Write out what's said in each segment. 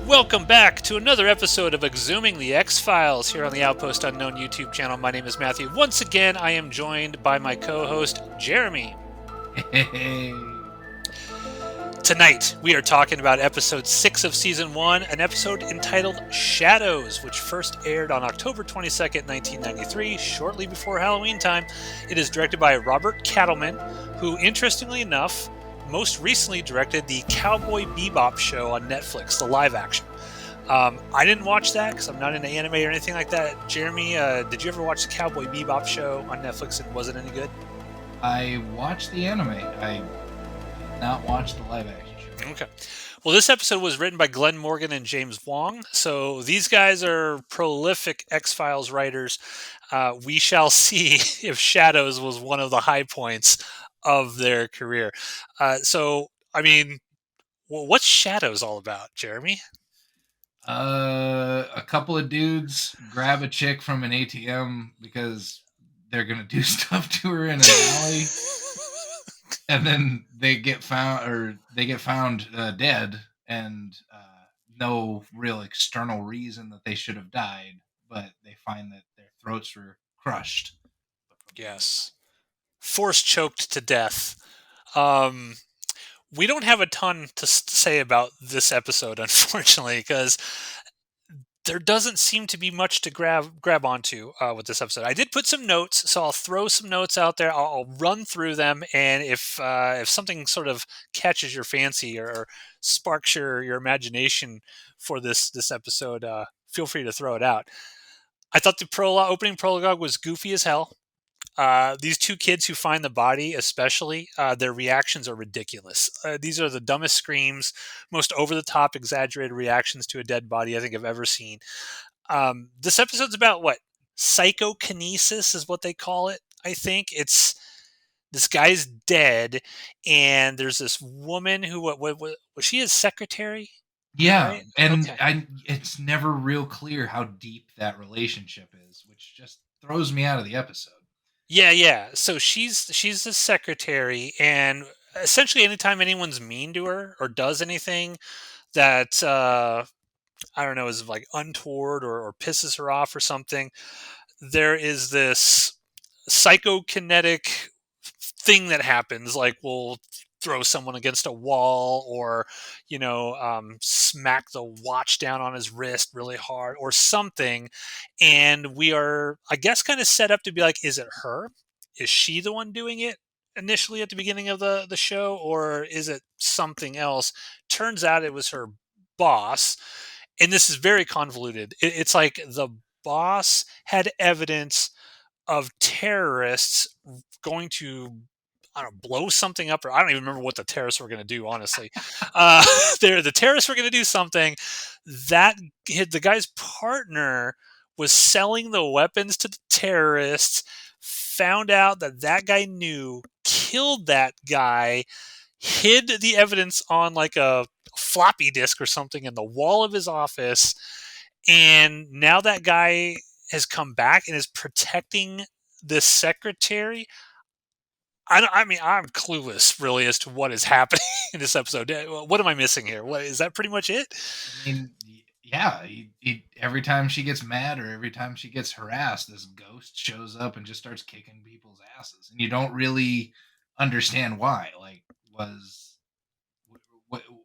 Welcome back to another episode of eXhuming the X-Files here on the Outpost Unknown YouTube channel. My name is Matthew. Once again, I am joined by my co-host, Jeremy. Hey. Tonight, we are talking about episode 6 of season 1, an episode entitled Shadows, which first aired on October 22nd, 1993, shortly before Halloween time. It is directed by Robert Cattleman, who, interestingly enough, most recently directed the Cowboy Bebop show on Netflix, the live action. I didn't watch that because I'm not into anime or anything like that. Jeremy, did you ever watch the Cowboy Bebop show on Netflix, and was it any good? I watched the anime. I did not watch the live action show. Okay. Well, this episode was written by Glenn Morgan and James Wong. So these guys are prolific X-Files writers. We shall see if Shadows was one of the high points of their career. What's Shadows all about, Jeremy? A couple of dudes grab a chick from an ATM because they're gonna do stuff to her in an alley, and then they get found dead, and no real external reason that they should have died, but they find that their throats were crushed. Yes. Force choked to death. We don't have a ton to say about this episode, unfortunately, because there doesn't seem to be much to grab onto with this episode. I did put some notes, so I'll throw some notes out there. I'll run through them, and if something sort of catches your fancy or sparks your imagination for this episode, feel free to throw it out. I thought the opening prologue was goofy as hell. These two kids who find the body, especially, their reactions are ridiculous. These are the dumbest screams, most over-the-top, exaggerated reactions to a dead body I think I've ever seen. This episode's about what? Psychokinesis is what they call it, I think. It's this guy's dead, and there's this woman who, what was she his secretary? Yeah, Right? and Okay. it's never real clear how deep that relationship is, which just throws me out of the episode. Yeah. So she's the secretary, and essentially, anytime anyone's mean to her or does anything that I don't know is like untoward or pisses her off or something, there is this psychokinetic thing that happens. Like we'll throw someone against a wall, or smack the watch down on his wrist really hard, or something, and we are, I guess, kind of set up to be like, is it her? Is she the one doing it initially at the beginning of the show, or is it something else? Turns out it was her boss, and this is very convoluted. It's like the boss had evidence of terrorists going to, I don't know, blow something up, or I don't even remember what the terrorists were going to do. Honestly, uh, the terrorists were going to do something. That the guy's partner was selling the weapons to the terrorists. Found out that guy knew, killed that guy, hid the evidence on like a floppy disk or something in the wall of his office, and now that guy has come back and is protecting this secretary. I'm clueless really as to what is happening in this episode. What am I missing here? What is that? Pretty much it? I mean, yeah, every time she gets mad or every time she gets harassed, this ghost shows up and just starts kicking people's asses, and you don't really understand why. Like, what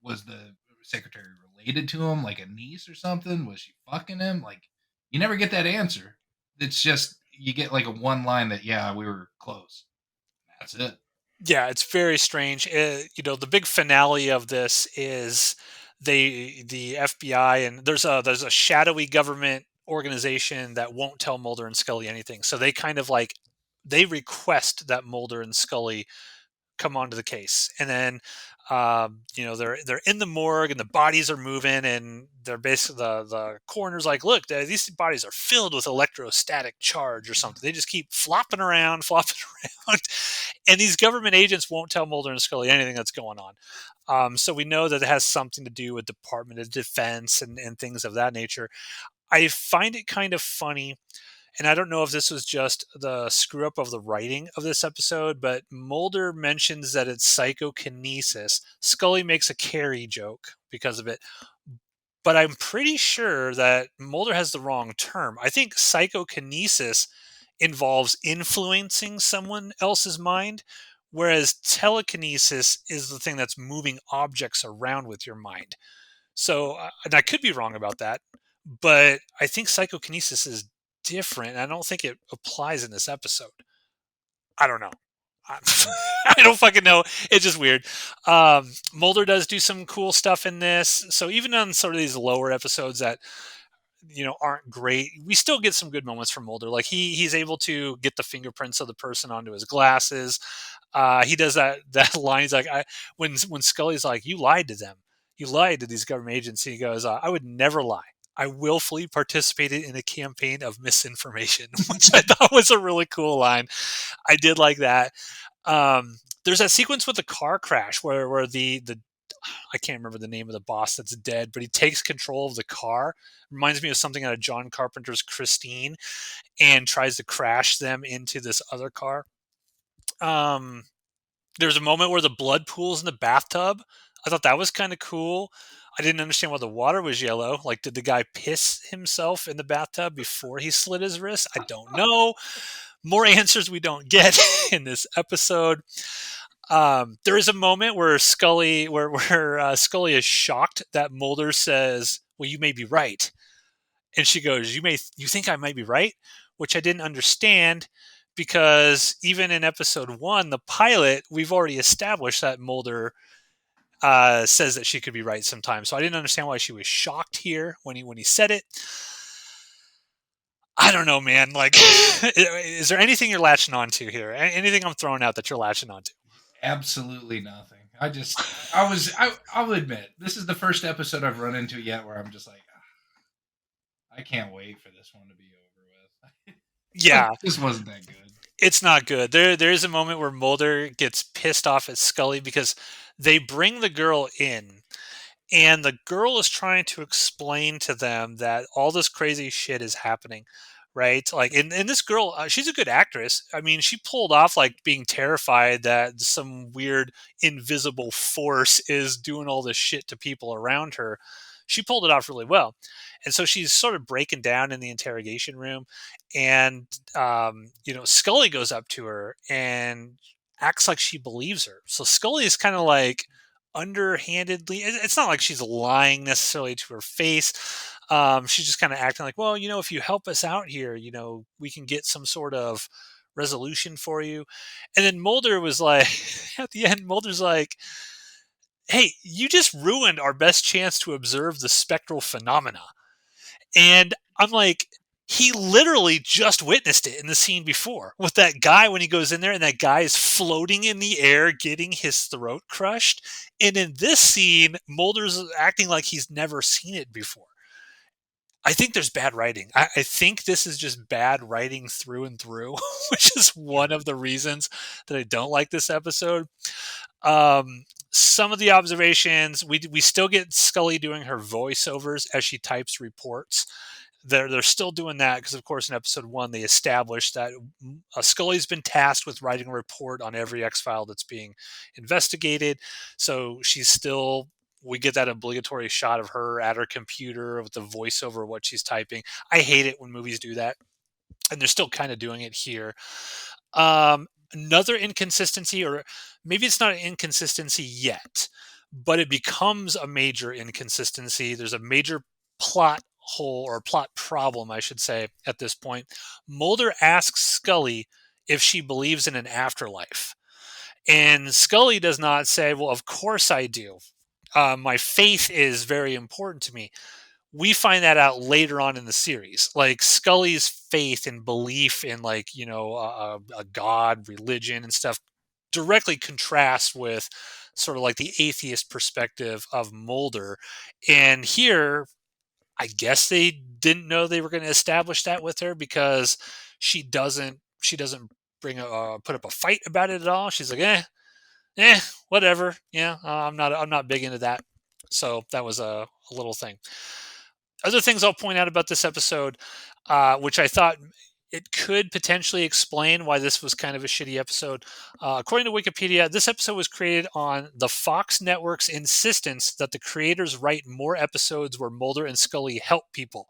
was the secretary related to him, like a niece or something? Was she fucking him? Like, you never get that answer. It's just you get like a one line that, yeah, we were close. That's it. Yeah, it's very strange. The big finale of this is the FBI, and there's a shadowy government organization that won't tell Mulder and Scully anything. So they kind of like they request that Mulder and Scully come onto the case, and then they're in the morgue and the bodies are moving, and they're basically the coroner's like, look, these bodies are filled with electrostatic charge or something. They just keep flopping around, flopping around, and these government agents won't tell Mulder and Scully anything that's going on. So we know that it has something to do with Department of Defense and things of that nature. I find it kind of funny, and I don't know if this was just the screw up of the writing of this episode, but Mulder mentions that it's psychokinesis. Scully makes a Carrie joke because of it. but I'm pretty sure that Mulder has the wrong term. I think psychokinesis involves influencing someone else's mind, whereas telekinesis is the thing that's moving objects around with your mind. So, and I could be wrong about that, but I think psychokinesis is different. I don't think it applies in this episode. I don't know. I, I don't fucking know. It's just weird. Mulder does do some cool stuff in this. So even on sort of these lower episodes that aren't great, we still get some good moments from Mulder. Like he's able to get the fingerprints of the person onto his glasses. He does that line. He's like, when Scully's like, "You lied to them. You lied to these government agents." He goes, "I would never lie. I willfully participated in a campaign of misinformation," which I thought was a really cool line. I did like that. There's that sequence with the car crash where the I can't remember the name of the boss that's dead, but he takes control of the car. Reminds me of something out of John Carpenter's Christine, and tries to crash them into this other car. Um, there's a moment where the blood pools in the bathtub. I thought that was kind of cool. I didn't understand why the water was yellow. Like, did the guy piss himself in the bathtub before he slit his wrist? I don't know. More answers we don't get in this episode. There is a moment where where Scully is shocked that Mulder says, "Well, you may be right," and she goes, "You think I might be right?" Which I didn't understand because even in episode one, the pilot, we've already established that Mulder says that she could be right sometimes. So I didn't understand why she was shocked here when he said it. I don't know, man. Like, is there anything you're latching onto here? Anything I'm throwing out that you're latching onto? Absolutely nothing. I'll admit, this is the first episode I've run into yet where I'm just like, I can't wait for this one to be over with. Yeah, This wasn't that good. it's not good. There's a moment where Mulder gets pissed off at Scully because they bring the girl in, and the girl is trying to explain to them that all this crazy shit is happening, right? Like, and this girl, she's a good actress. I mean, she pulled off like being terrified that some weird invisible force is doing all this shit to people around her. She pulled it off really well. And so she's sort of breaking down in the interrogation room, and Scully goes up to her and acts like she believes her. So Scully is kind of like underhandedly, it's not like she's lying necessarily to her face. She's just kind of acting like, well, if you help us out here, we can get some sort of resolution for you. And then Mulder was like, at the end, Mulder's like, "Hey, you just ruined our best chance to observe the spectral phenomena." And I'm like, he literally just witnessed it in the scene before with that guy when he goes in there and that guy is floating in the air getting his throat crushed. And in this scene, Mulder's acting like he's never seen it before. I think there's bad writing. I think this is just bad writing through and through, which is one of the reasons that I don't like this episode. Some of the observations, we still get Scully doing her voiceovers as she types reports. They're still doing that because, of course, in episode one, they established that Scully's been tasked with writing a report on every X file that's being investigated. So we get that obligatory shot of her at her computer with the voiceover of what she's typing. I hate it when movies do that, and they're still kind of doing it here. Another inconsistency, or maybe it's not an inconsistency yet, but it becomes a major inconsistency. There's a major plot hole or plot problem, I should say, at this point. Mulder asks Scully if she believes in an afterlife. And Scully does not say, "Well, of course I do. My faith is very important to me." We find that out later on in the series. Like Scully's faith and belief in a god, religion, and stuff directly contrasts with sort of like the atheist perspective of Mulder. And here, I guess they didn't know they were going to establish that with her because she doesn't put up a fight about it at all. She's like, whatever. Yeah, I'm not big into that. So that was a little thing. Other things I'll point out about this episode, which I thought It could potentially explain why this was kind of a shitty episode. According to Wikipedia, this episode was created on the Fox network's insistence that the creators write more episodes where Mulder and Scully help people.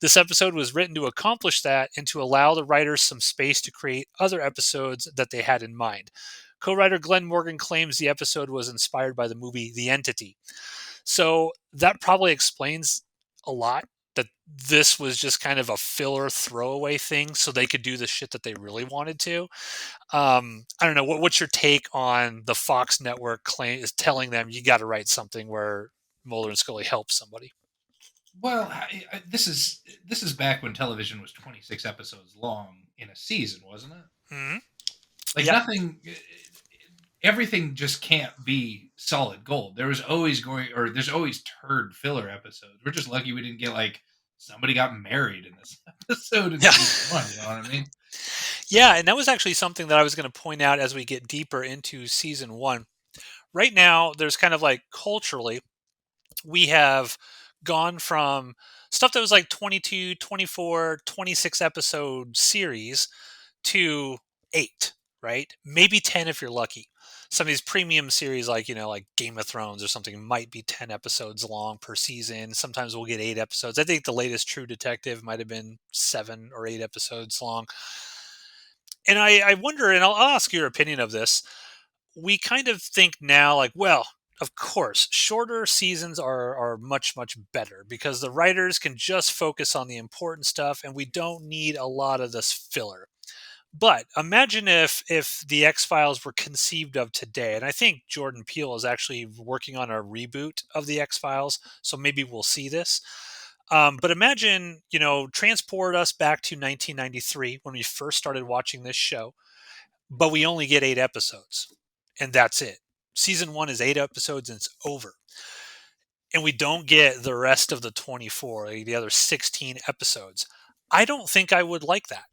This episode was written to accomplish that and to allow the writers some space to create other episodes that they had in mind. Co writer Glenn Morgan claims the episode was inspired by the movie The Entity. So that probably explains a lot, that this was just kind of a filler throwaway thing so they could do the shit that they really wanted to. I don't know. What's your take on the Fox network claim is telling them you got to write something where Mulder and Scully help somebody? Well, this is back when television was 26 episodes long in a season, wasn't it? Hmm. Like Yep. nothing, everything just can't be solid gold. There's always turd filler episodes. We're just lucky we didn't get like somebody got married in this episode in Yeah. season one. You know what I mean? Yeah. And that was actually something that I was going to point out as we get deeper into season one. Right now, there's kind of like culturally, we have gone from stuff that was like 22, 24, 26 episode series to 8, right? Maybe 10 if you're lucky. Some of these premium series like, like Game of Thrones or something might be 10 episodes long per season. Sometimes we'll get 8 episodes. I think the latest True Detective might have been 7 or 8 episodes long. And I wonder, and I'll ask your opinion of this. We kind of think now, like, well, of course, shorter seasons are much, much better because the writers can just focus on the important stuff and we don't need a lot of this filler. But imagine if the X Files were conceived of today, and I think Jordan Peele is actually working on a reboot of the X Files, so maybe we'll see this. But imagine, transport us back to 1993 when we first started watching this show, but we only get 8 episodes, and that's it. Season one is 8 episodes, and it's over, and we don't get the rest of the 24, like the other 16 episodes. I don't think I would like that.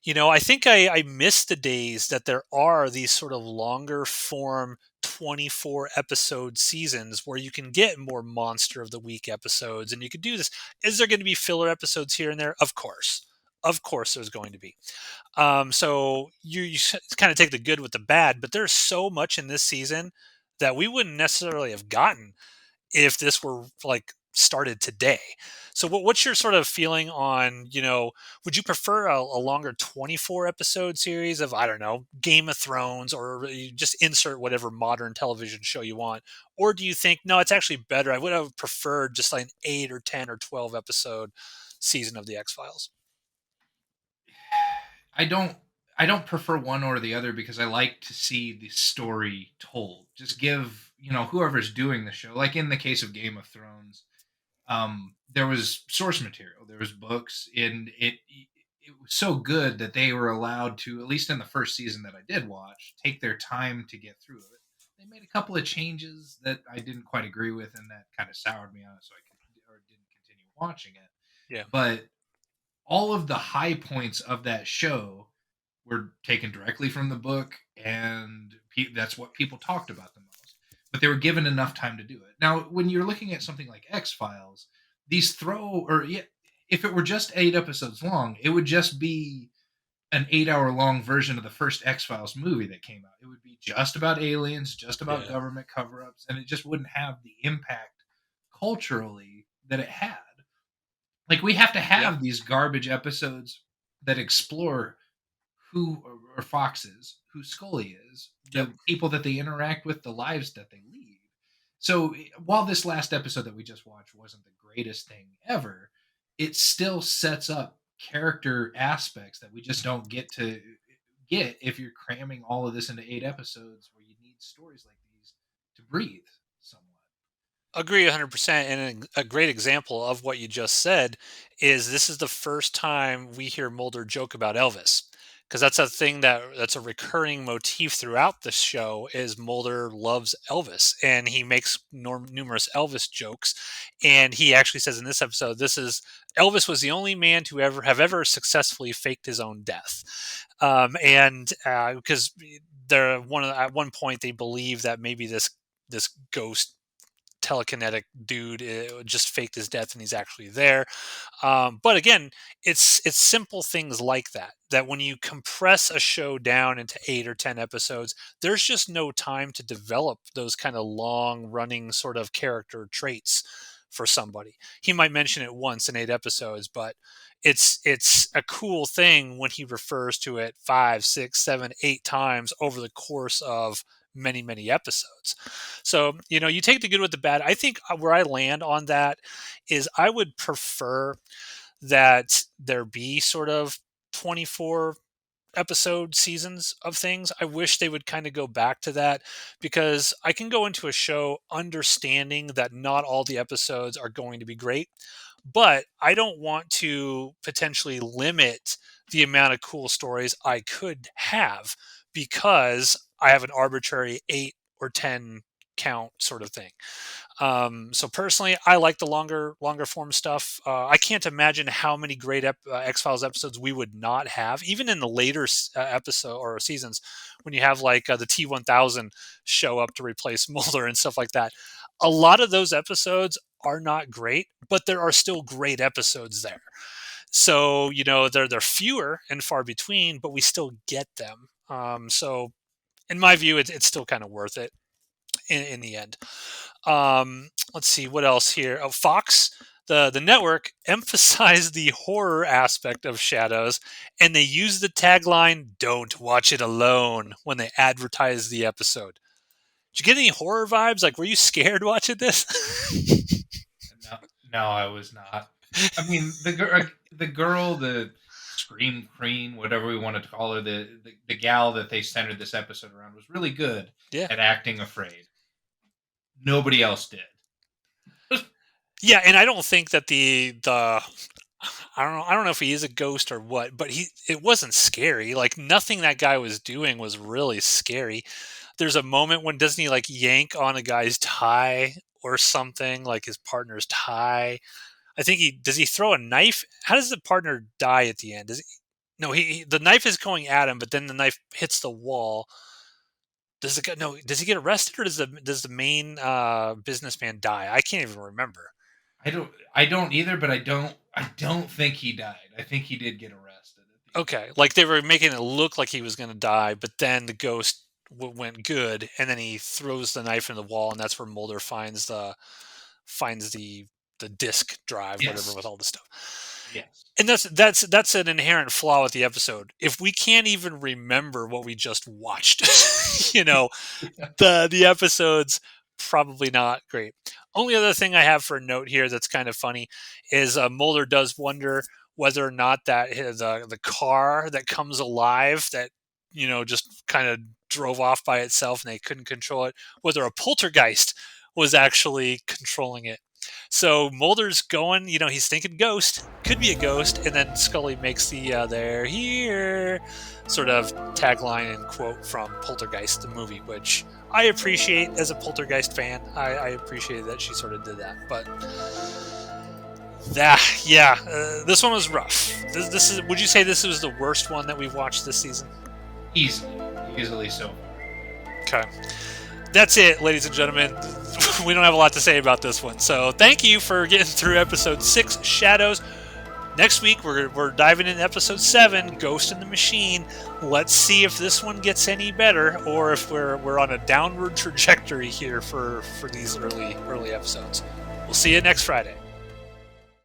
I think I miss the days that there are these sort of longer form 24 episode seasons where you can get more monster of the week episodes and you could do this. Is there going to be filler episodes here and there? Of course. Of course, there's going to be. So you kind of take the good with the bad, but there's so much in this season that we wouldn't necessarily have gotten if this were like started today. So what's your sort of feeling on, would you prefer a longer 24 episode series of, I don't know, Game of Thrones, or you just insert whatever modern television show you want? Or do you think, no, it's actually better. I would have preferred just like an 8 or 10 or 12 episode season of the X-Files. I don't I don't prefer one or the other because I like to see the story told. Just give, whoever's doing the show, like in the case of Game of Thrones, there was source material, there was books, and it was so good that they were allowed to, at least in the first season that I did watch, take their time to get through it. They made a couple of changes that I didn't quite agree with, and that kind of soured me on it, so or didn't continue watching it. Yeah. But all of the high points of that show were taken directly from the book, and that's what people talked about the most. But they were given enough time to do it. Now, when you're looking at something like X Files, these throw or yeah, if it were just 8 episodes long, it would just be an 8 hour long version of the first X Files movie that came out. It would be just about aliens, just about Yeah. government cover ups, and it just wouldn't have the impact culturally that it had. Like, we have to Yep. have these garbage episodes that explore who or Fox is, who Scully is, Yep. the people that they interact with, the lives that they lead. So while this last episode that we just watched wasn't the greatest thing ever, it still sets up character aspects that we just don't get if you're cramming all of this into 8 episodes where you need stories like these to breathe somewhat. Agree 100%. And a great example of what you just said is this is the first time we hear Mulder joke about Elvis. Because that's a thing that's a recurring motif throughout the show is Mulder loves Elvis and he makes numerous Elvis jokes. And he actually says in this episode, this is Elvis was the only man to ever successfully faked his own death. And because they're at one point they believe that maybe this ghost telekinetic dude just faked his death and he's actually there. But again, it's simple things like that when you compress a show down into 8 or 10 episodes, there's just no time to develop those kind of long running sort of character traits for somebody. He might mention it once in 8 episodes, but it's a cool thing when he refers to it 5, 6, 7, 8 times over the course of many episodes. So you take the good with the bad. I think where I land on that is I would prefer that there be sort of 24 episode seasons of things. I wish they would kind of go back to that, because I can go into a show understanding that not all the episodes are going to be great, but I don't want to potentially limit the amount of cool stories I could have because I have an arbitrary 8 or 10 count sort of thing. So personally, I like the longer form stuff. I can't imagine how many great X-Files episodes we would not have, even in the later episode or seasons, when you have like the T-1000 show up to replace Mulder and stuff like that. A lot of those episodes are not great, but there are still great episodes there. So they're fewer and far between, but we still get them. So in my view, it's still kind of worth it in the end. Let's see what else here. Oh, Fox, the network emphasized the horror aspect of Shadows, and they used the tagline "Don't watch it alone" when they advertised the episode. Did you get any horror vibes? Like, were you scared watching this? No, no, I was not. I mean, the girl, the scream queen, whatever we want to call her, the gal that they centered this episode around was really good Yeah. at acting afraid. Nobody else did. Yeah, and I don't think that the I don't know if he is a ghost or what, but it wasn't scary. Like, nothing that guy was doing was really scary. There's a moment when doesn't he like yank on a guy's tie or something, like his partner's tie. I think he throw a knife. How does the partner die at the end? Does he, no, the knife is going at him, but then the knife hits the wall. Does the guy, no? Does he get arrested, or does the main businessman die? I can't even remember. I don't either, but I don't think he died. I think he did get arrested. Okay, like they were making it look like he was going to die, but then the ghost went good, and then he throws the knife in the wall, and that's where Mulder finds the disk drive, whatever, Yes. with all the stuff. Yes. And that's an inherent flaw with the episode. If we can't even remember what we just watched, the episode's probably not great. Only other thing I have for a note here that's kind of funny is Mulder does wonder whether or not that the car that comes alive that just kind of drove off by itself and they couldn't control it, whether a poltergeist was actually controlling it. So Mulder's going, he's thinking ghost, could be a ghost, and then Scully makes the "they're here" sort of tagline and quote from Poltergeist, the movie, which I appreciate as a Poltergeist fan. I appreciated that she sort of did that, but this one was rough. This is. Would you say this was the worst one that we've watched this season? Easily so. Okay. That's it, ladies and gentlemen. We don't have a lot to say about this one. So thank you for getting through episode 6, Shadows. Next week, we're diving into episode 7, Ghost in the Machine. Let's see if this one gets any better, or if we're on a downward trajectory here for these early episodes. We'll see you next Friday.